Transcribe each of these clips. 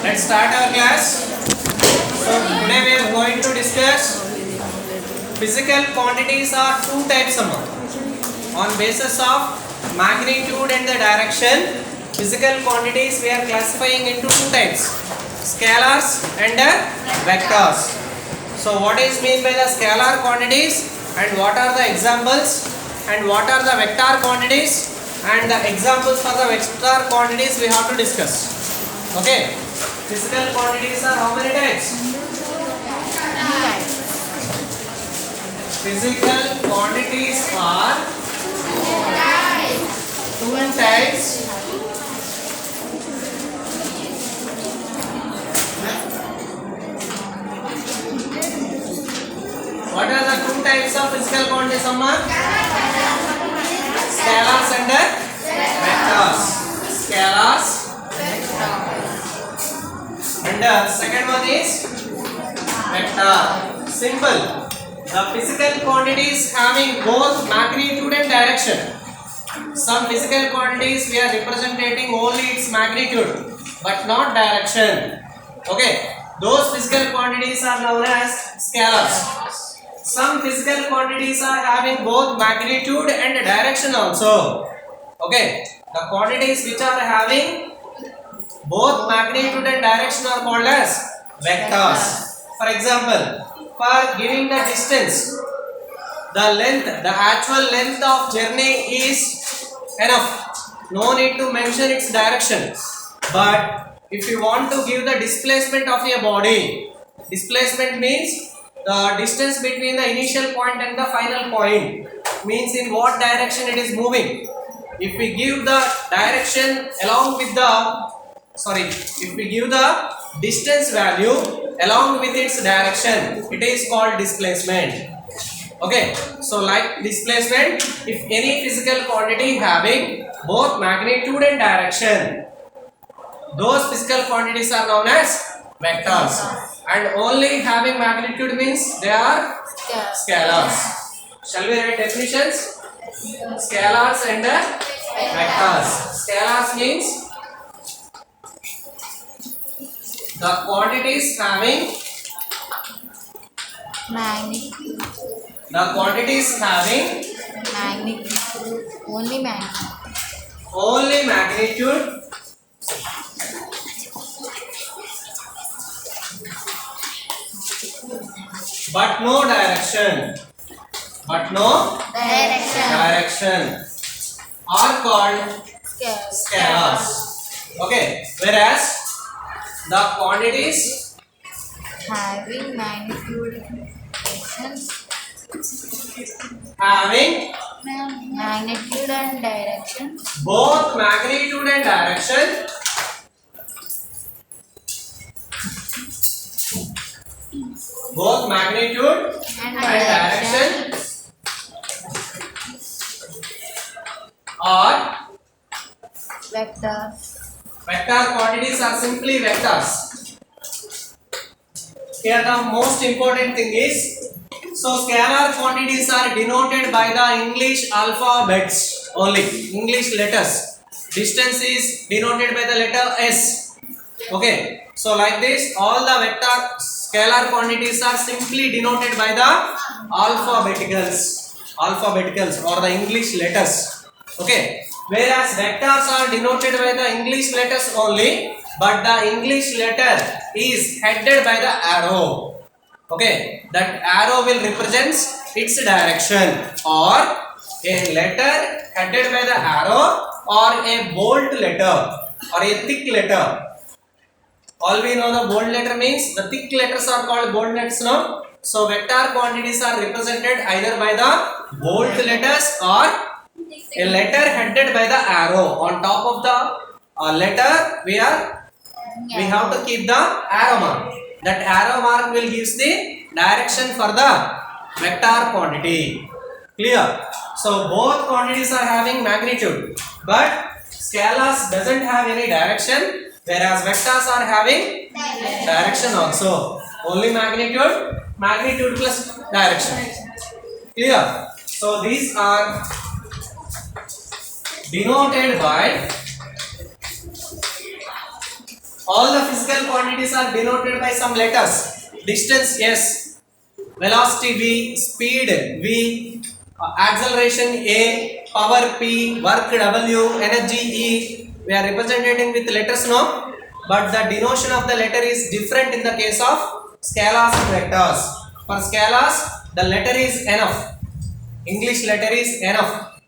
Let's start our class. So today we are going to discuss physical quantities are two types on basis of magnitude and the direction. Physical quantities we are classifying into two types, scalars and vectors. So what is mean by the scalar quantities and what are the examples and what are the vector quantities and the examples for the vector quantities we have to discuss. Okay, physical quantities are how many types? Physical quantities are two types. What are the two types of physical quantities, Amma? Scalars and vectors. Scalars. And the second one is vector. Simple. The physical quantities having both magnitude and direction. Some physical quantities we are representing only its magnitude but not direction. Okay. Those physical quantities are known as scalars. Some physical quantities are having both magnitude and direction also. Okay. The quantities which are having both magnitude and direction are called as vectors. For example, for giving the distance, the actual length of journey is enough. No need to mention its direction. But if you want to give the displacement of a body, displacement means the distance between the initial point and the final point, means in what direction it is moving. If we give the direction along with the if we give the distance value along with its direction, it is called displacement. Okay, so like displacement, if any physical quantity having both magnitude and direction, those physical quantities are known as vectors. And only having magnitude means they are scalars. Shall we write definitions? Scalars and vectors. Scalars means the quantities having magnitude. The quantities having Magnitude. Only magnitude. only magnitude but no direction. But no direction are called scalars. Okay, whereas the quantities Having magnitude directions. having Magnitude and direction. both magnitude and direction And direction are Vectors. vector quantities are simply vectors. Here the most important thing is, so scalar quantities are denoted by the English alphabets only, English letters. Distance is denoted by the letter S. Okay, so like this, all the vector scalar quantities are simply denoted by the alphabeticals or the English letters. Okay, whereas vectors are denoted by the English letters only, but the English letter is headed by the arrow. Okay, that arrow will represent its direction, or a letter headed by the arrow, or a bold letter or a thick letter. All we know the bold letter means the thick letters are called bold letters now. So vector quantities are represented either by the bold letters or a letter headed by the arrow. On top of the letter we have to keep the arrow mark. That arrow mark will give the direction for the vector quantity. Clear? So both quantities are having magnitude, but scalars doesn't have any direction, whereas vectors are having direction also. Only magnitude plus direction. Clear? So these are denoted by All the physical quantities are denoted by some letters. Distance S, velocity V, speed V, acceleration A, power P, work W, energy E. We are representing with letters now, but the denotation of the letter is different in the case of scalars and vectors. For scalars, the letter is enough. English letter is enough.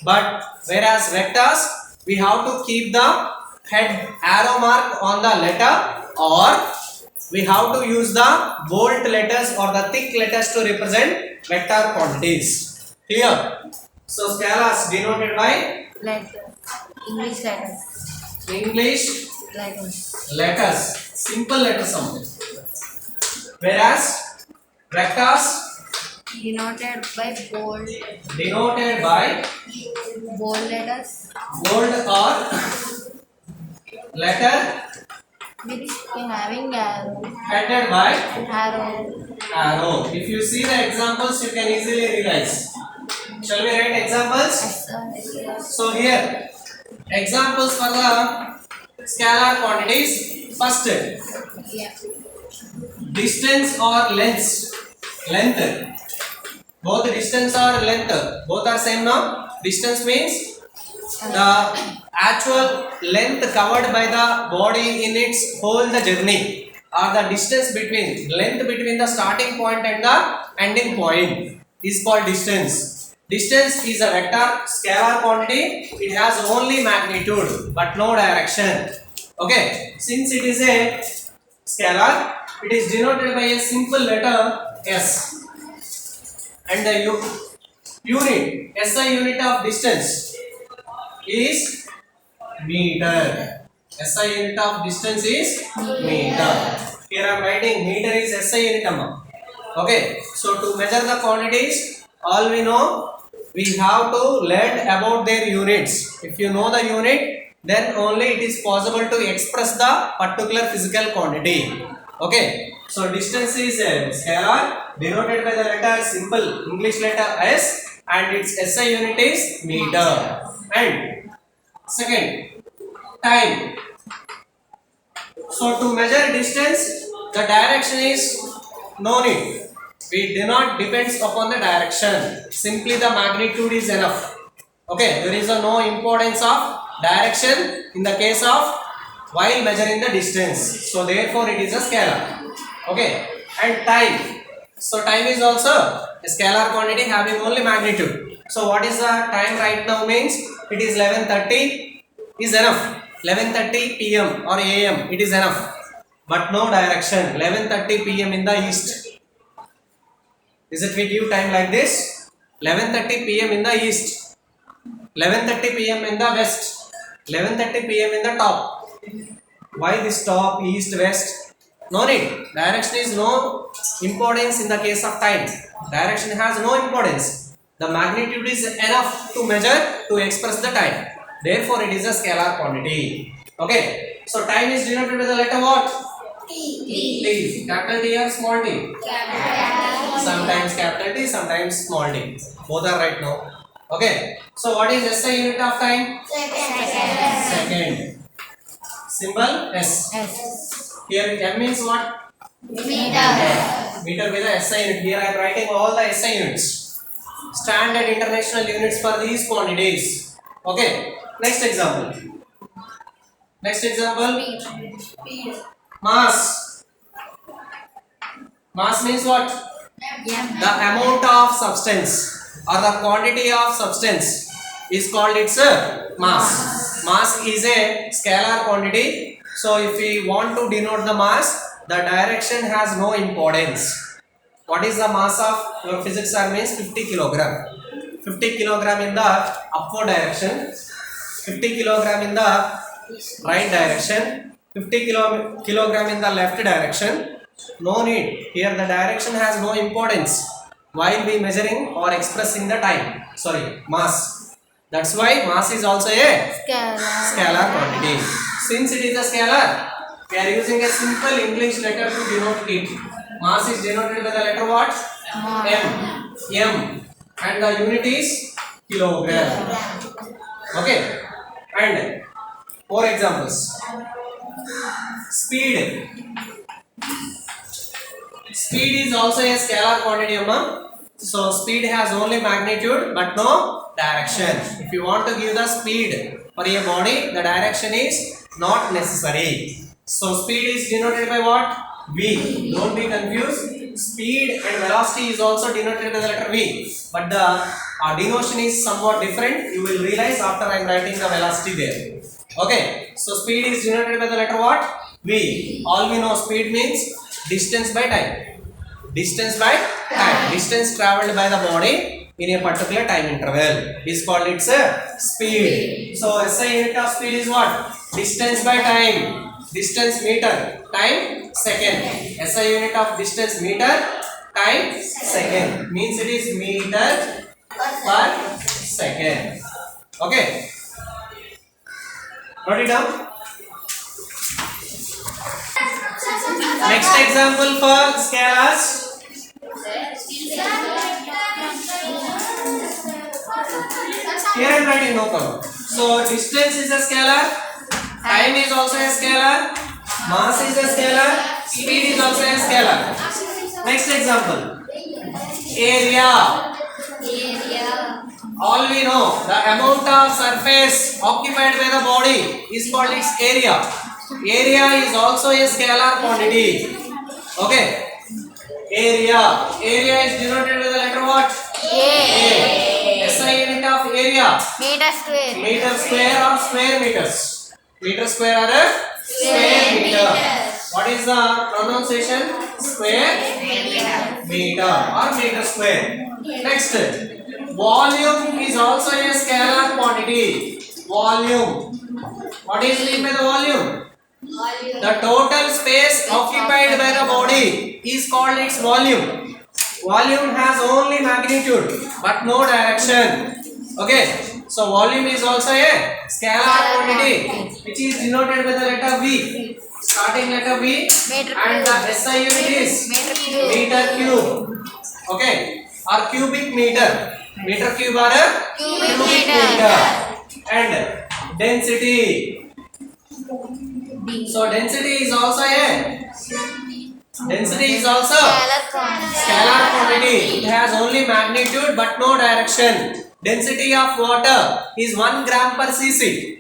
But whereas vectors, we have to keep the head arrow mark on the letter, or we have to use the bold letters or the thick letters to represent vector quantities. Clear? So scalars denoted by Letter. English letters. English Letters. letters, simple letters only. Whereas vectors Denoted by bold letters. bold or letter Which having arrow. headed by Arrow. arrow. If you see the examples, you can easily realize. Shall we write examples? So here, examples for the scalar quantities. First, Yeah. distance or length. Both distance or length, both are same now. Distance means the actual length covered by the body in its whole the journey, or the distance between the starting point and the ending point is called distance. Distance is a vector scalar quantity. It has only magnitude but no direction. Okay, since it is a scalar, it is denoted by a simple letter S, and the unit SI unit of distance is meter. SI unit of distance is meter. Here I am writing meter is SI unit amma. Okay, so to measure the quantities, all we know, we have to learn about their units. If you know the unit, then only it is possible to express the particular physical quantity. Okay, so distance is a scalar denoted by the letter simple English letter S, and its SI unit is meter. And second, time. So to measure distance, the direction is no need. We do not depend upon the direction. Simply the magnitude is enough. Okay, there is no importance of direction in the case of while measuring the distance. So therefore it is a scalar. Okay, and time. So time is also a scalar quantity having only magnitude. So what is the time right now means? It is 11:30 is enough. 11:30 PM or AM, it is enough. But no direction. 11:30 PM in the east. Is it we give time like this? 11:30 PM in the east. 11:30 PM in the west. 11:30 PM in the top. Why this top, east, west? No need. Direction is no importance in the case of time. Direction has no importance. The magnitude is enough to measure to express the time. Therefore, it is a scalar quantity. Okay. So time is denoted with the letter what? T. Capital T or small t? Sometimes capital T, sometimes small t. Both are right now. Okay. So what is SI unit of time? Second. Symbol S. Here M means what? Meter with the SI unit. Here I am writing all the SI units. Standard international units for these quantities. Okay. Next example. Mass. Mass means what? The amount of substance or the quantity of substance is called its mass. Mass is a scalar quantity. So if we want to denote the mass, the direction has no importance. What is the mass of your physics sir means 50 kilogram. 50 kilogram in the upward direction, 50 kilogram in the right direction, 50 kilogram in the left direction. No need. Here the direction has no importance while we measuring or expressing the time. Sorry, mass. That's why mass is also a scalar quantity. Since it is a scalar, we are using a simple English letter to denote it. Mass is denoted by the letter what? M. And the unit is kilogram. Okay. And more examples. Speed. Speed is also a scalar quantity, amma. So speed has only magnitude but no direction. If you want to give the speed for a body, the direction is not necessary. So speed is denoted by what? V. Don't be confused. Speed and velocity is also denoted by the letter V. But the denotation is somewhat different. You will realize after I am writing the velocity there. Okay. So speed is denoted by the letter what? V. All we know speed means distance by time. Distance by time. Distance traveled by the body in a particular time interval is called its speed. So SI unit of speed is what? Distance by time. Distance meter. Time second. SI unit of distance meter. Time second. Means it is meter per second. Okay. Note it down. Next example for scalars. Here I am writing no problem. So distance is a scalar, time is also a scalar, mass is a scalar, speed is also a scalar. Next example. Area. All we know, the amount of surface occupied by the body is called its area. Area is also a scalar quantity. Okay. Area. Area is denoted by the letter what? A. SI unit of area. Meter square. Meter square or square meters. Meter square or a square meter. What is the pronunciation? Square meter or meter square. Next. Volume is also a scalar quantity. Volume. What is meant by the volume? The total space occupied by the body is called its volume. Volume has only magnitude but no direction. Okay. So volume is also a scalar quantity which is denoted by the letter V. Starting letter V and the SI unit is meter cube. Okay. Or cubic meter. Meter cube or a cubic meter. And density. So density is also scalar quantity. It has only magnitude but no direction. Density of water is 1 gram per cc.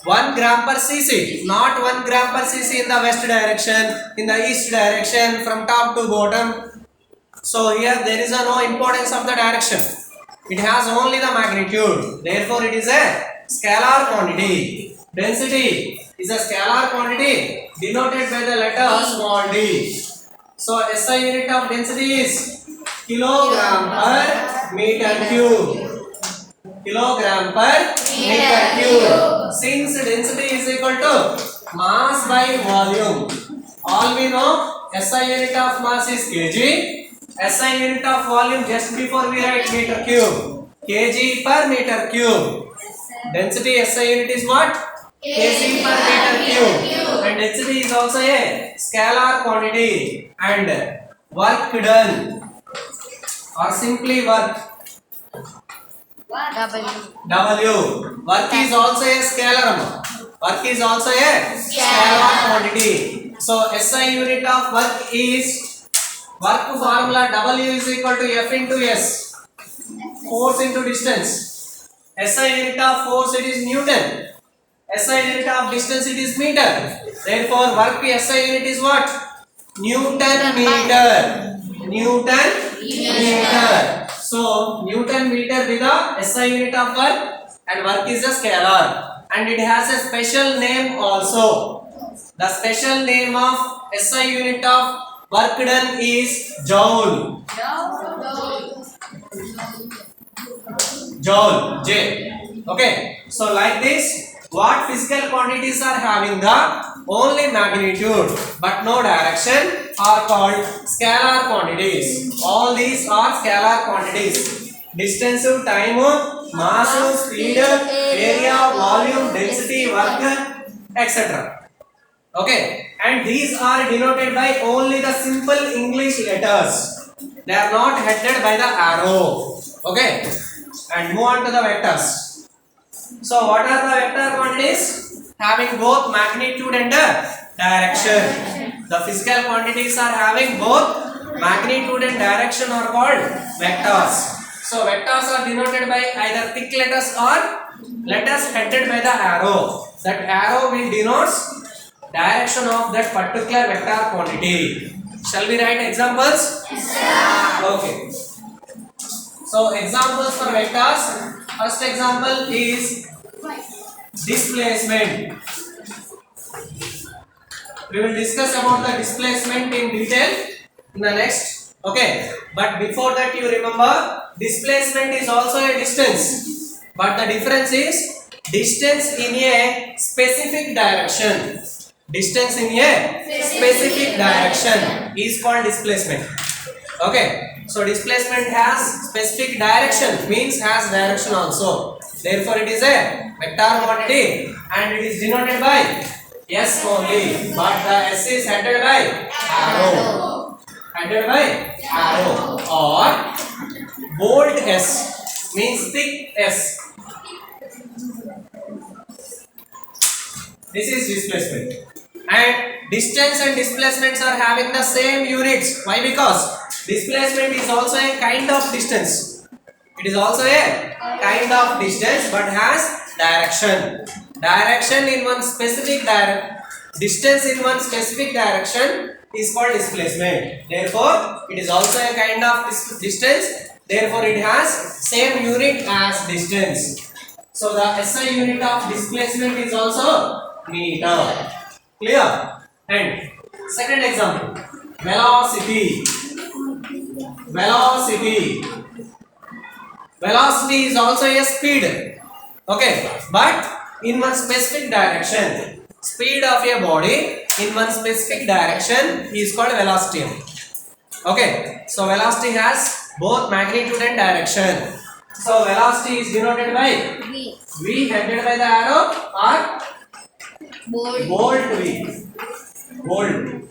1 gram per cc, not 1 gram per cc in the west direction, in the east direction, from top to bottom. So here there is no importance of the direction. It has only the magnitude. Therefore it is a scalar quantity. Density is a scalar quantity denoted by the letter small d. So SI unit of density is kilogram per meter cube. Kilogram per meter cube. Since density is equal to mass by volume, all we know SI unit of mass is kg. SI unit of volume just before we write meter cube. Kg per meter cube. Density SI unit is what? Kg per meter cube. And density is also a scalar quantity. And work done or simply work. W. Work is also a scalar. Work is also a scalar quantity. So SI unit of work is work formula W is equal to F into S. Force into distance. SI unit of force it is Newton. SI unit of distance it is meter. Therefore work SI unit is what? Newton meter. Newton meter. So Newton meter with the SI unit of work, and work is a scalar, and it has a special name also. The special name of SI unit of work done is joule. Joule, J. Okay. So like this, what physical quantities are having the only magnitude but no direction are called scalar quantities. All these are scalar quantities. Distance, time, mass, speed, area, volume, density, work, etc. Okay. And these are denoted by only the simple English letters. They are not headed by the arrow. Okay. And move on to the vectors. So what are the vector quantities? Having both magnitude and direction. The physical quantities are having both magnitude and direction are called vectors. So vectors are denoted by either thick letters or letters headed by the arrow. That arrow will denote direction of that particular vector quantity. Shall we write examples? Okay. So examples for vectors. First example is displacement. We will discuss about the displacement in detail in the next. Okay. But before that, you remember displacement is also a distance. But the difference is distance in a specific direction. Distance in a specific direction is called displacement. Okay. So displacement has specific direction, means has direction also. Therefore it is a vector quantity and it is denoted by S only. But the S is headed by arrow. Headed by arrow or bold S means thick S. This is displacement. And distance and displacements are having the same units. Why? Because displacement is also a kind of distance. It is also a kind of distance but has direction. Direction in one specific distance in one specific direction is called displacement. Therefore, it is also a kind of distance. Therefore, it has same unit as distance. So the SI unit of displacement is also meter. Clear? And second example, velocity. Velocity. Velocity is also a speed. Okay, but in one specific direction. Speed of a body in one specific direction is called velocity. Okay, so velocity has both magnitude and direction. So velocity is denoted by V. V headed by the arrow or bold V. Bold.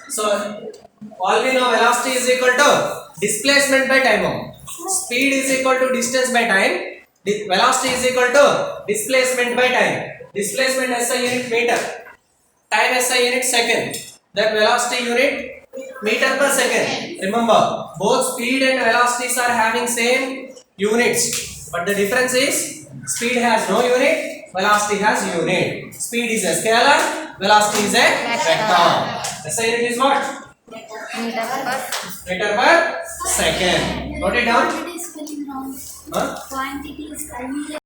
So all we know velocity is equal to displacement by time. Speed is equal to distance by time. Velocity is equal to displacement by time. Displacement SI unit meter. Time SI unit second. That velocity unit meter per second. Remember, both speed and velocities are having same units. But the difference is speed has no unit, velocity has unit. Speed is a scalar, velocity is a vector. SI unit is what? Meter per second. Note it down. Quantity is spelling wrong. Huh? Quantity is spelling